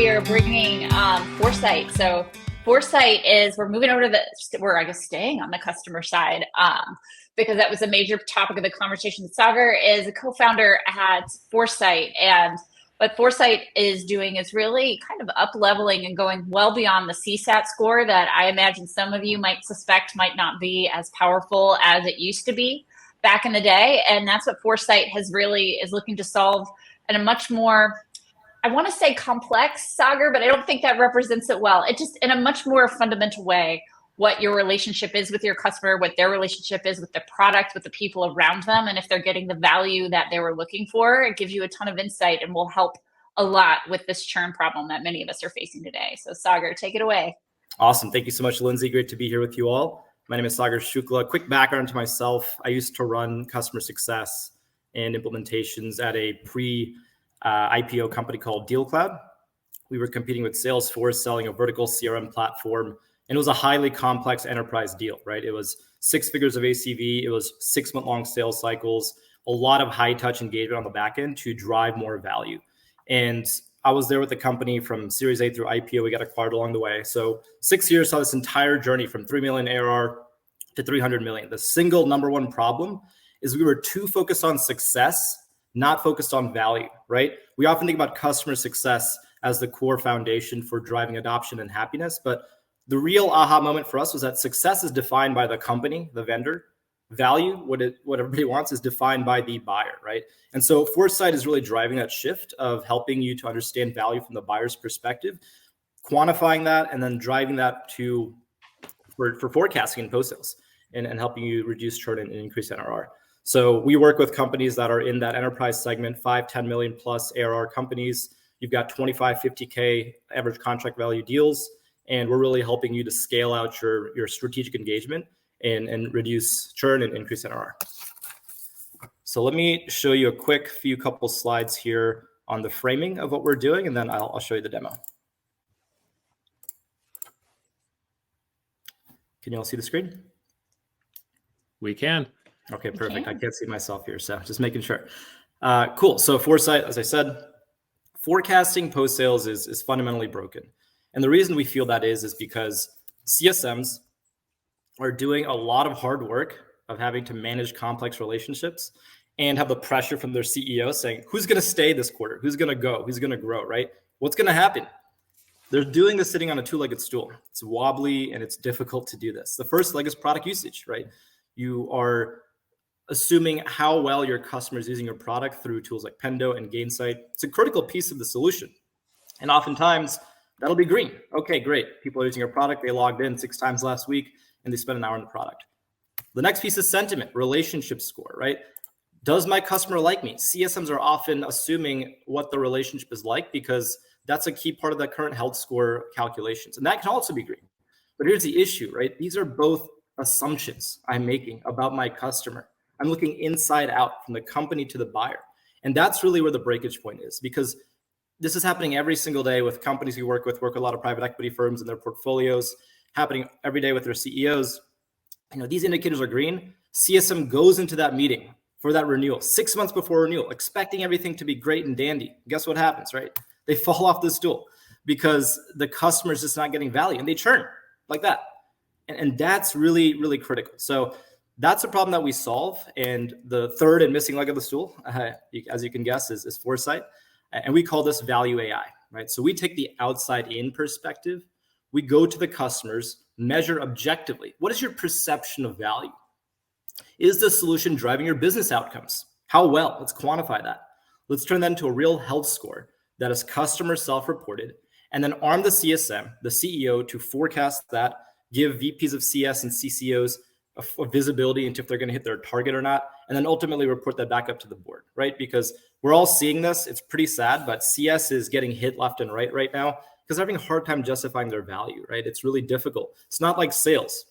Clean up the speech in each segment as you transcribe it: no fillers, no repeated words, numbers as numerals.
we are bringing Foresight. So Foresight is, we're moving over to we're, I guess, staying on the customer side because that was a major topic of the conversation. Sagar is a co-founder at Foresight, and what Foresight is doing is really kind of up-leveling and going well beyond the CSAT score that I imagine some of you might suspect might not be as powerful as it used to be back in the day. And that's what Foresight has really is looking to solve in a much more, I want to say complex, Sagar, but I don't think that represents it well. It just in a much more fundamental way, what your relationship is with your customer, what their relationship is with the product, with the people around them, and if they're getting the value that they were looking for. It gives you a ton of insight and will help a lot with this churn problem that many of us are facing today. So Sagar, take it away. Awesome. Thank you so much, Lindsay. Great to be here with you all. My name is Sagar Shukla. Quick background to myself. I used to run customer success and implementations at a IPO company called DealCloud. We were competing with Salesforce, selling a vertical CRM platform, and it was a highly complex enterprise deal, right? It was 6 figures of ACV. It was 6-month-long sales cycles, a lot of high-touch engagement on the back end to drive more value. And I was there with the company from Series A through IPO. We got acquired along the way. So 6 years saw this entire journey from 3 million ARR to 300 million. The single number one problem is we were too focused on success, not focused on value, right? We often think about customer success as the core foundation for driving adoption and happiness. But the real aha moment for us was that success is defined by the company, the vendor. Value, what everybody wants, is defined by the buyer, right? And so Foresight is really driving that shift of helping you to understand value from the buyer's perspective, quantifying that, and then driving that for forecasting and post-sales and helping you reduce churn and increase NRR. So we work with companies that are in that enterprise segment, 5, 10 million plus ARR companies. You've got 25, 50K average contract value deals, and we're really helping you to scale out your strategic engagement and reduce churn and increase NRR. So let me show you a quick couple slides here on the framing of what we're doing, and then I'll show you the demo. Can you all see the screen? We can. Okay, perfect. I can't see myself here, so just making sure. Cool. So Foresight, as I said, forecasting post-sales is fundamentally broken. And the reason we feel that is because CSMs are doing a lot of hard work of having to manage complex relationships and have the pressure from their CEO saying, who's going to stay this quarter? Who's going to go? Who's going to grow, right? What's going to happen? They're doing this sitting on a 2-legged stool. It's wobbly and it's difficult to do this. The first leg is product usage, right? You are assuming how well your customer is using your product through tools like Pendo and Gainsight. It's a critical piece of the solution. And oftentimes that'll be green. Okay, great. People are using your product. They logged in 6 times last week and they spent an hour on the product. The next piece is sentiment, relationship score, right? Does my customer like me? CSMs are often assuming what the relationship is like because that's a key part of the current health score calculations. And that can also be green. But here's the issue, right? These are both assumptions I'm making about my customer. I'm looking inside out from the company to the buyer. And that's really where the breakage point is, because this is happening every single day with companies we work with a lot of private equity firms and their portfolios, happening every day with their CEOs. These indicators are green. CSM goes into that meeting for that renewal 6 months before renewal, expecting everything to be great and dandy. Guess what happens, right? They fall off the stool because the customer is just not getting value and they churn like that. And that's really, really critical. So that's a problem that we solve. And the third and missing leg of the stool, as you can guess, is Foresight. And we call this value AI, right? So we take the outside in perspective. We go to the customers, measure objectively. What is your perception of value? Is the solution driving your business outcomes? How well? Let's quantify that. Let's turn that into a real health score that is customer self-reported, and then arm the CSM, the CEO, to forecast that, give VPs of CS and CCOs a visibility into if they're going to hit their target or not, and then ultimately report that back up to the board, right? Because we're all seeing this. It's pretty sad, but CS is getting hit left and right now because they're having a hard time justifying their value, right? It's really difficult. It's not like sales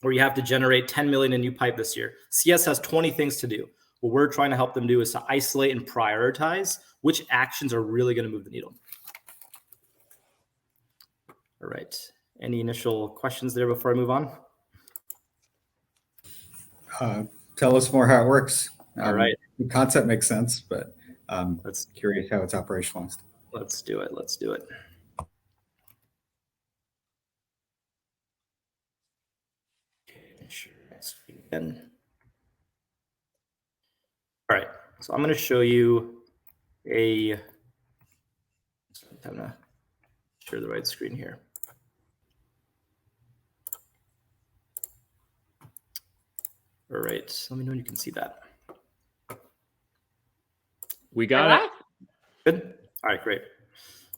where you have to generate 10 million in new pipe this year. CS has 20 things to do. What we're trying to help them do is to isolate and prioritize which actions are really going to move the needle. All right. Any initial questions there before I move on? Tell us more how it works. All right. The concept makes sense, but curious how it's operationalized. Let's do it. again. All right, so I'm going to show you I'm going to share the right screen here. All right, let me know when you can see that. We got it. Good. All right, great.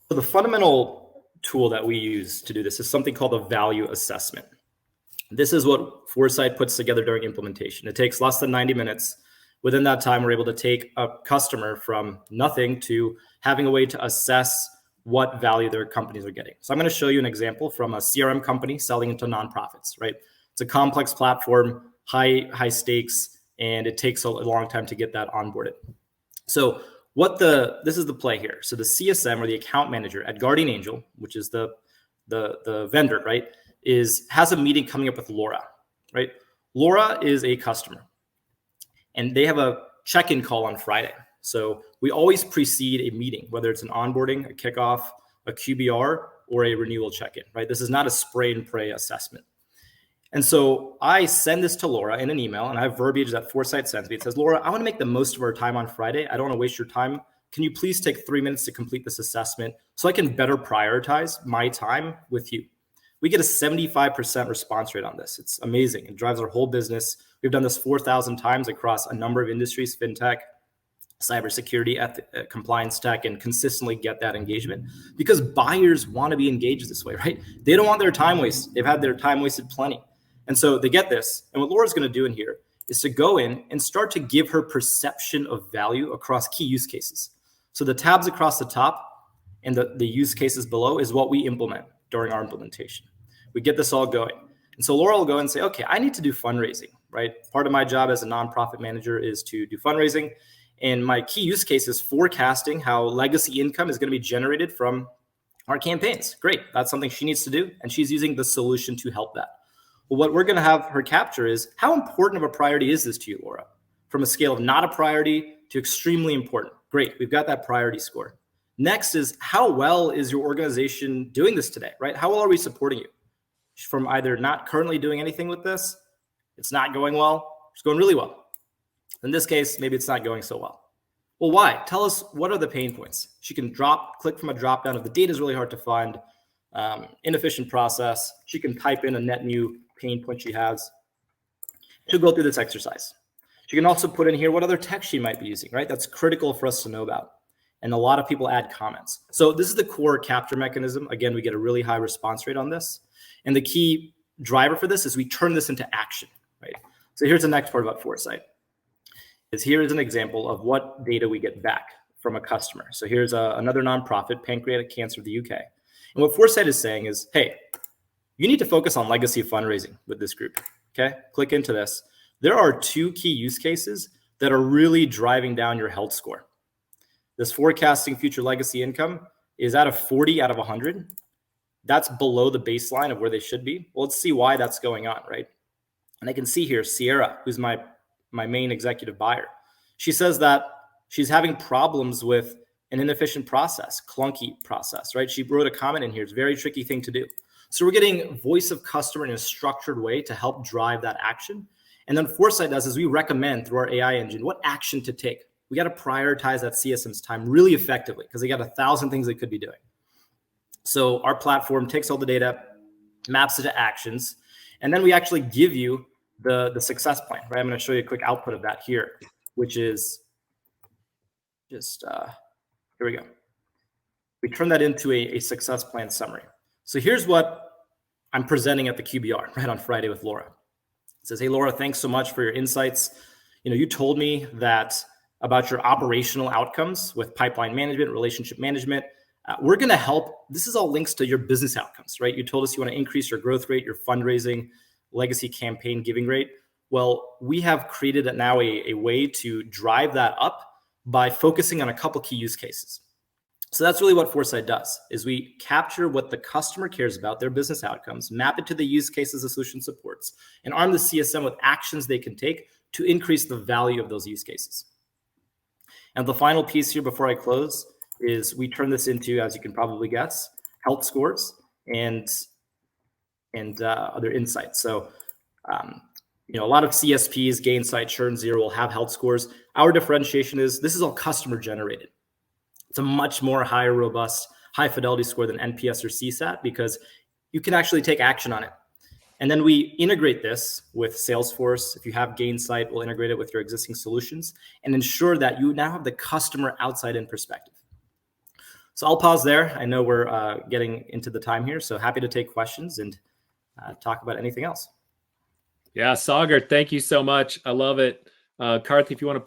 So the fundamental tool that we use to do this is something called a value assessment. This is what Foresight puts together during implementation. It takes less than 90 minutes. Within that time, we're able to take a customer from nothing to having a way to assess what value their companies are getting. So I'm going to show you an example from a CRM company selling into nonprofits, right? It's a complex platform, high stakes, and it takes a long time to get that onboarded. So this is the play here. So the CSM, or the account manager at Guardian Angel, which is the vendor, right, has a meeting coming up with Laura, right? Laura is a customer, and they have a check-in call on Friday. So we always precede a meeting, whether it's an onboarding, a kickoff, a QBR, or a renewal check-in, right? This is not a spray and pray assessment. And so I send this to Laura in an email, and I have verbiage that Foresight sends me. It says, Laura, I want to make the most of our time on Friday. I don't want to waste your time. Can you please take 3 minutes to complete this assessment so I can better prioritize my time with you? We get a 75% response rate on this. It's amazing. It drives our whole business. We've done this 4,000 times across a number of industries, fintech, cybersecurity, compliance tech, and consistently get that engagement because buyers want to be engaged this way, right? They don't want their time wasted. They've had their time wasted plenty. And so they get this. And what Laura's going to do in here is to go in and start to give her perception of value across key use cases. So the tabs across the top and the use cases below is what we implement during our implementation. We get this all going. And so Laura will go and say, okay, I need to do fundraising, right? Part of my job as a nonprofit manager is to do fundraising. And my key use case is forecasting how legacy income is going to be generated from our campaigns. Great. That's something she needs to do. And she's using the solution to help that. Well, what we're going to have her capture is how important of a priority is this to you, Laura? From a scale of not a priority to extremely important. Great. We've got that priority score. Next is how well is your organization doing this today, right? How well are we supporting you? From either not currently doing anything with this, it's not going well, it's going really well. In this case, maybe it's not going so well. Well, why? Tell us, what are the pain points? She can click from a drop down if the data is really hard to find, inefficient process. She can type in a net new pain point she has. She'll go through this exercise. She can also put in here what other tech she might be using, right? That's critical for us to know about. And a lot of people add comments. So this is the core capture mechanism. Again, we get a really high response rate on this. And the key driver for this is we turn this into action, right? So here's the next part about Foresight. Here is an example of what data we get back from a customer. So here's another nonprofit, Pancreatic Cancer of the UK. And what Foresight is saying is, hey, you need to focus on legacy fundraising with this group, okay? Click into this. There are 2 key use cases that are really driving down your health score. This forecasting future legacy income is at a 40 out of 100. That's below the baseline of where they should be. Well, let's see why that's going on, right? And I can see here, Sierra, who's my main executive buyer. She says that she's having problems with an inefficient process, clunky process, right? She wrote a comment in here. It's a very tricky thing to do. So we're getting voice of customer in a structured way to help drive that action. And then Foresight does is we recommend through our AI engine what action to take. We got to prioritize that CSM's time really effectively because they got 1,000 things they could be doing. So our platform takes all the data, maps it to actions, and then we actually give you the success plan, right? I'm going to show you a quick output of that here, which is just, here we go. We turn that into a success plan summary. So here's what I'm presenting at the QBR right on Friday with Laura. It says, hey, Laura, thanks so much for your insights. You told me that about your operational outcomes with pipeline management, relationship management. We're going to help. This is all links to your business outcomes, right? You told us you want to increase your growth rate, your fundraising, legacy campaign giving rate. Well, we have created now a way to drive that up by focusing on a couple key use cases. So that's really what Foresight does, is we capture what the customer cares about, their business outcomes, map it to the use cases the solution supports, and arm the CSM with actions they can take to increase the value of those use cases. And the final piece here before I close is we turn this into, as you can probably guess, health scores and other insights. So A lot of CSPs, Gainsight, Churn Zero will have health scores. Our differentiation is this is all customer generated. It's a much more higher, robust, high fidelity score than NPS or CSAT because you can actually take action on it. And then we integrate this with Salesforce. If you have Gainsight, we'll integrate it with your existing solutions and ensure that you now have the customer outside-in perspective. So I'll pause there. I know we're getting into the time here, so happy to take questions and talk about anything else. Yeah, Sagar, thank you so much. I love it. Karth, if you want to